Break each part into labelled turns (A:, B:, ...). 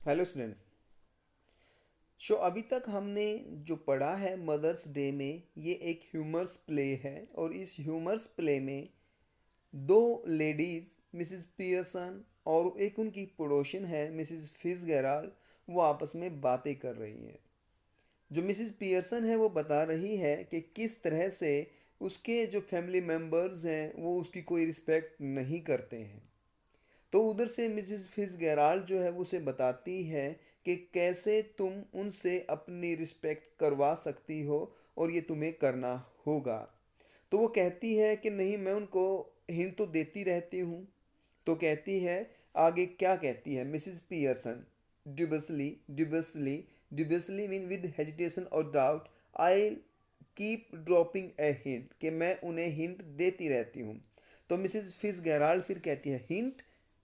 A: Hello students. अभी तक हमने जो पढ़ा है मदर्स डे में, ये एक ह्यूमर्स प्ले है और इस ह्यूमर्स प्ले में दो लेडीज़ मिसिस पियर्सन और एक उनकी पड़ोसन है मिसिस फिट्जगेराल्ड, वो आपस में बातें कर रही हैं। जो मिसिस पियर्सन है वो बता रही है कि किस तरह से उसके जो फैमिली मेम्बर्स हैं वो उसकी कोई रिस्पेक्ट नहीं करते हैं। तो उधर से मिसिस फिट्जगेराल्ड जो है वो उसे बताती है कि कैसे तुम उनसे अपनी रिस्पेक्ट करवा सकती हो और ये तुम्हें करना होगा। तो वो कहती है कि नहीं, मैं उनको हिंट तो देती रहती हूँ। तो कहती है, आगे क्या कहती है Mrs Pearson, dubiously dubiously dubiously mean with hesitation और doubt, I keep dropping a hint, कि मैं उन्हें हिंट देती रहती हूँ। तो मिसिस फिट्जगेराल्ड फिर कहती है, हिंट?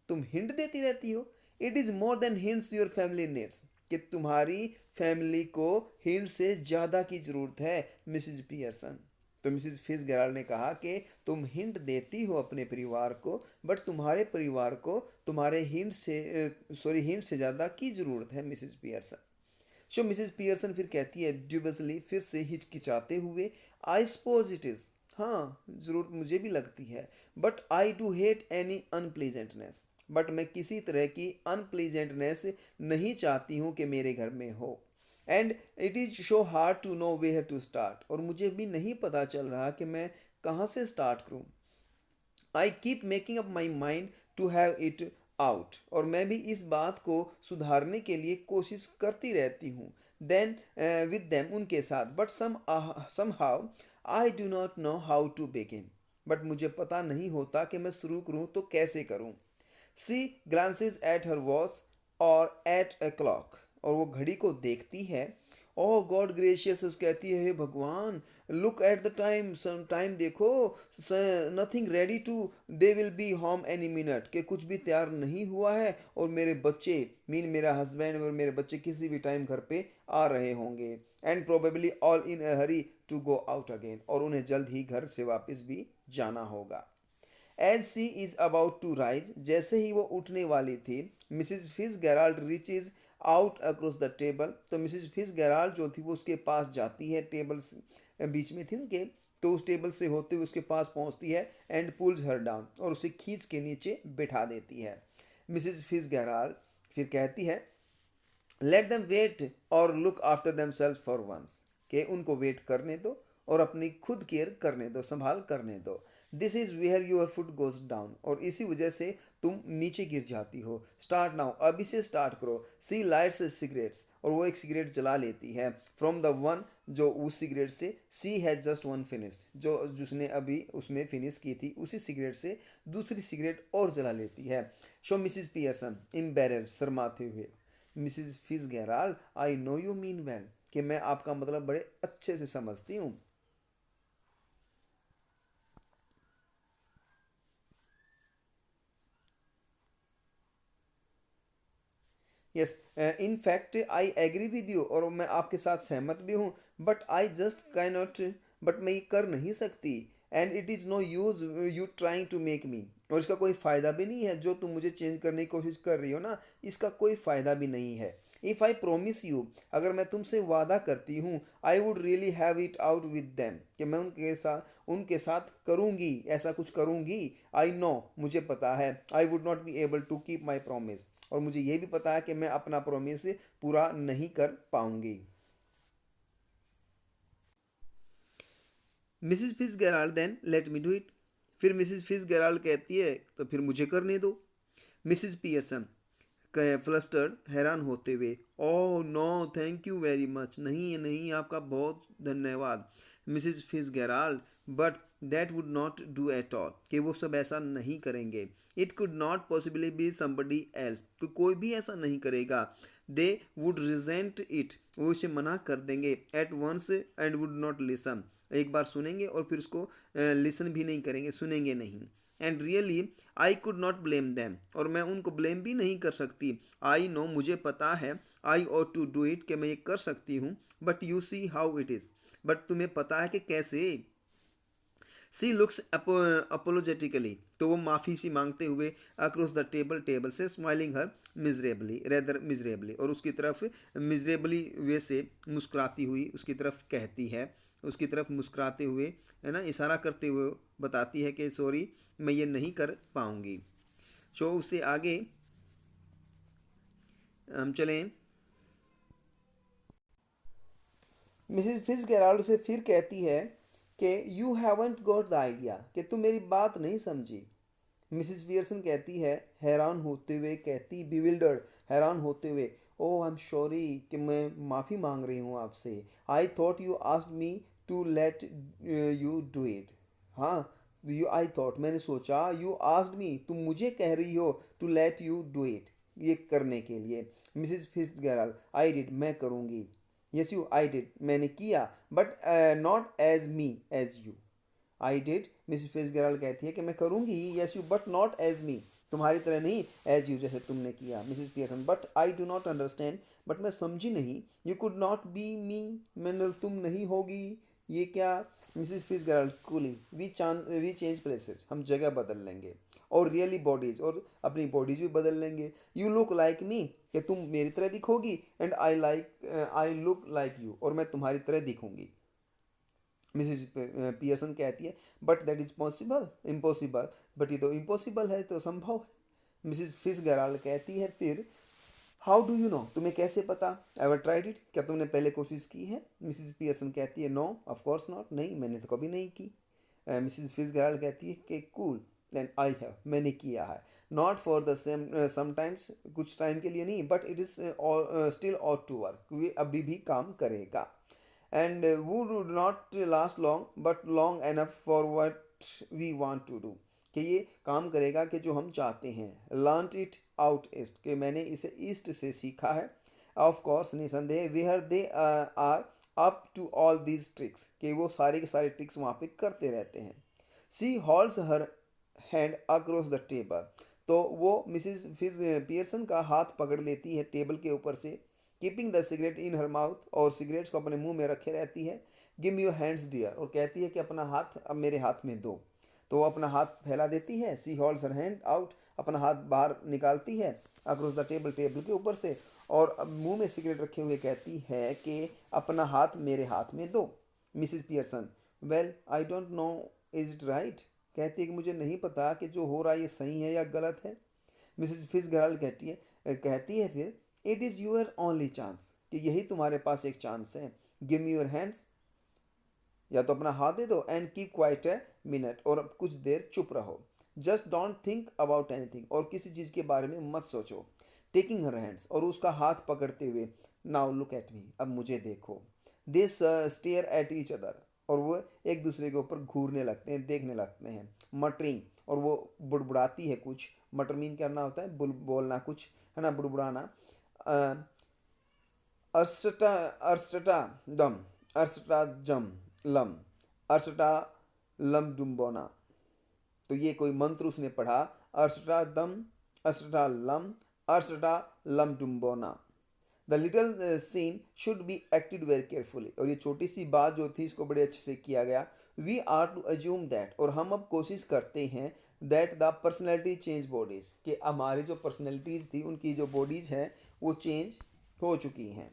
A: तुम हिंट देती रहती हो? It is more than hints your family needs, कि तुम्हारी फैमिली को हिंट से ज़्यादा की ज़रूरत है मिसिज पियर्सन। तो मिसिज फिट्जगेराल्ड ने कहा कि तुम हिंट देती हो अपने परिवार को, बट तुम्हारे परिवार को तुम्हारे हिंट से ज़्यादा की ज़रूरत है मिसिज पियर्सन। मिसिस पियर्सन फिर कहती है ड्यूबसली, फिर से हिचकिचाते हुए, आई सपोज इट इज़, हाँ ज़रूरत मुझे भी लगती है, but I do hate any unpleasantness, but मैं किसी तरह की अनप्लीजेंटनेस नहीं चाहती हूँ कि मेरे घर में हो। And it is so hard to know where to start, और मुझे भी नहीं पता चल रहा कि मैं कहाँ से स्टार्ट करूँ। I keep making up my mind to have it out, और मैं भी इस बात को सुधारने के लिए कोशिश करती रहती हूँ। देन विद देम, उनके साथ, but somehow I do not know how to begin, but मुझे पता नहीं होता कि मैं शुरू करूँ तो कैसे करूँ। सी ग्लांसेज एट हर वॉच और एट अ क्लॉक, और वो घड़ी को देखती है। ओह गॉड ग्रेशियस, उस कहती है, हे भगवान, look at the time, some time देखो, nothing ready to, they will be home any minute, कि कुछ भी तैयार नहीं हुआ है और मेरे बच्चे, मीन मेरा हस्बैंड और मेरे बच्चे किसी भी टाइम घर पे आ रहे होंगे। And probably all in a hurry to go out again, और उन्हें जल्द ही घर से वापस भी जाना होगा। As she is about to rise, जैसे ही वो उठने वाली थी, Mrs Fitzgerald reaches out across the table, तो मिसिज फिट्जगेराल्ड जो थी वो उसके पास जाती है, टेबल बीच में थी उनके, तो उस टेबल से होते हुए उसके पास पहुंचती है एंड पुल्स हर डाउन, और उसे खींच के नीचे बिठा देती है। मिसिज फिट्जगेराल्ड फिर कहती है, लेट देम वेट और look after themself for once, के उनको वेट करने दो और अपनी खुद केयर करने दो, संभाल करने दो। This is where your foot goes down, और इसी वजह से तुम नीचे गिर जाती हो। स्टार्ट नाउ, अभी से स्टार्ट करो। सी लाइट्स सिगरेट्स, और वो एक सिगरेट जला लेती है। फ्रॉम द वन, जो उस सिगरेट से, सी हैज जस्ट वन फिनिश्ड, जो जिसने अभी उसने फिनिश की थी, उसी सिगरेट से दूसरी सिगरेट और जला लेती है। मिसिज पियर्सन इम्बेरेड, शर्माते हुए, Mrs Fitzgerald, I know you mean well, कि मैं आपका मतलब बड़े अच्छे से समझती हूँ। Yes, in fact I agree with you, और मैं आपके साथ सहमत भी हूँ, but I just can not, but मैं ये कर नहीं सकती। And it is no use you trying to make me, और इसका कोई फ़ायदा भी नहीं है जो तुम मुझे चेंज करने की कोशिश कर रही हो ना, इसका कोई फ़ायदा भी नहीं है। इफ़ आई प्रोमिस यू, अगर मैं तुमसे वादा करती हूँ, I would really have it out with them, कि मैं उनके साथ करूँगी, ऐसा कुछ करूँगी। आई नो, मुझे पता है, I would not be able to keep my promise, और मुझे ये भी पता है कि मैं अपना प्रोमिस पूरा नहीं कर पाऊंगी। Mrs Fitzgerald, then let me do it, फिर मिसिज फिट्जगेराल्ड कहती है, तो फिर मुझे करने दो। मिसिज पियर्सन कहे फ्लस्टर्ड, हैरान होते हुए, oh no thank you very much, नहीं नहीं आपका बहुत धन्यवाद। Mrs Fitzgerald, but that would not do at all, कि वो सब ऐसा नहीं करेंगे। It could not possibly be somebody else, कोई भी ऐसा नहीं करेगा। दे वुड रिजेंट इट, वो इसे मना कर देंगे। At once and would not listen, एक बार सुनेंगे और फिर उसको लिसन भी नहीं करेंगे, सुनेंगे नहीं। And really I could not blame them, और मैं उनको ब्लेम भी नहीं कर सकती। आई नो, मुझे पता है, I ought to do it, कि मैं ये कर सकती हूँ, but you see how it is, but तुम्हें पता है कि कैसे। सी लुक्स अपोलोजेटिकली, तो वो माफ़ी सी मांगते हुए अक्रॉस द टेबल से स्माइलिंग हर मिजरेबली, और उसकी तरफ मिजरेबली वे से मुस्कुराती हुई उसकी तरफ कहती है, उसकी तरफ मुस्कुराते हुए, है ना, इशारा करते हुए बताती है कि सॉरी मैं ये नहीं कर पाऊँगी। सो उससे आगे हम चलें। मिसिज फिट्जगेराल्ड से फिर कहती है कि you haven't got the idea, कि तुम मेरी बात नहीं समझी। मिसिज पियर्सन कहती है हैरान होते हुए, कहती बिविल्डर्ड, हैरान होते हुए, ओह आई एम सॉरी, कि मैं माफ़ी मांग रही हूँ आपसे। I thought you asked me to let you do it. हाँ, यू आई थॉट, मैंने सोचा, यू आस्क्ड मी, तुम मुझे कह रही हो, to let you do it, ये करने के लिए। मिसिज फिट्जगेराल्ड, आई डिड, मैं करूँगी। यस यू, आई डिड, मैंने किया, but not as me as you. I did, Mrs Fitzgerald कहती है कि मैं करूँगी, yes you, but not as me, तुम्हारी तरह नहीं, एज यू, जैसे तुमने किया। Mrs Pearson, but I do not understand, but मैं समझी नहीं। You could not be me, मैंने तुम नहीं होगी, ये क्या। Mrs Fitzgerald coolly, we change places, हम जगह बदल लेंगे, और रियली बॉडीज, और अपनी बॉडीज भी बदल लेंगे। यू लुक लाइक मी, कि तुम मेरी तरह दिखोगी, and I look like you, और मैं तुम्हारी तरह दिखूंगी। मिसिज पियर्सन कहती है but that is possible, impossible, but ये तो इम्पॉसिबल है, तो संभव है। मिसिज फिट्जगेराल्ड कहती है फिर, हाउ डू यू नो, तुम्हें कैसे पता। एवर ट्राइड इट, क्या तुमने पहले कोशिश की है। मिसिज पियर्सन कहती है नो ऑफ कोर्स नॉट, नहीं मैंने तो कभी नहीं की। मिसिज फिट्जगेराल्ड कहती है कि कूल, देन आई हैव, मैंने किया है, not for the same sometimes, कुछ टाइम के लिए नहीं, but it is still ought to work, ये अभी भी काम करेगा। And would not last long but long enough for what we want to do, कि ये काम करेगा कि जो हम चाहते हैं। लर्नड इट आउट ईस्ट, कि मैंने इसे ईस्ट से सीखा है। ऑफ कोर्स, निसंदेह, where they are up to all these tricks, कि वो सारे के सारे ट्रिक्स वहाँ पे करते रहते हैं। She holds her hand across the table, तो वो मिसिज फिज पियर्सन का हाथ पकड़ लेती है टेबल के ऊपर से, keeping the cigarette in her mouth, और सिगरेट्स को अपने मुंह में रखे रहती है। Give me your hands dear, और कहती है कि अपना हाथ अब मेरे हाथ में दो। तो वो अपना हाथ फैला देती है। सी होल्ड्स हर हैंड आउट, अपना हाथ बाहर निकालती है अक्रॉस द टेबल, टेबल के ऊपर से, और अब मुंह में सिगरेट रखे हुए कहती है कि अपना हाथ मेरे हाथ में दो। Mrs Pearson, well I don't know, is it right, कहती है कि मुझे नहीं पता कि जो हो रहा है ये सही है या गलत है। मिसिज फिट्जगेराल्ड कहती है फिर, it is your only chance, कि यही तुम्हारे पास एक चांस है। गिव मी योर हैंड्स, या तो अपना हाथ दे दो, and keep quite a minute, और अब कुछ देर चुप रहो। Just don't think about anything, और किसी चीज़ के बारे में मत सोचो। टेकिंग हर हैंड्स, और उसका हाथ पकड़ते हुए, नाउ लुक एट मी, अब मुझे देखो। दे स्टेयर एट ईच अदर, और वो एक दूसरे के ऊपर घूरने लगते हैं, देखने लगते हैं। मटरिंग, और वो बुड़बुड़ाती है कुछ। मटर मीन करना होता है बोलना कुछ, है ना, बुड़बुड़ाना। अर्सटा अर्सटा दम, अर्सटा जम लम, अर्सटा लम डुम्बोना, तो ये कोई मंत्र उसने पढ़ा। अर्सटा दम, अर्सटा लम, अर्सटा लम डुम्बोना। The little scene should be acted very carefully, और ये छोटी सी बात जो थी इसको बड़े अच्छे से किया गया। We are to assume that, और हम अब कोशिश करते हैं, that the personality change bodies, कि हमारी जो पर्सनैलिटीज़ थी उनकी जो बॉडीज़ हैं वो चेंज हो चुकी हैं।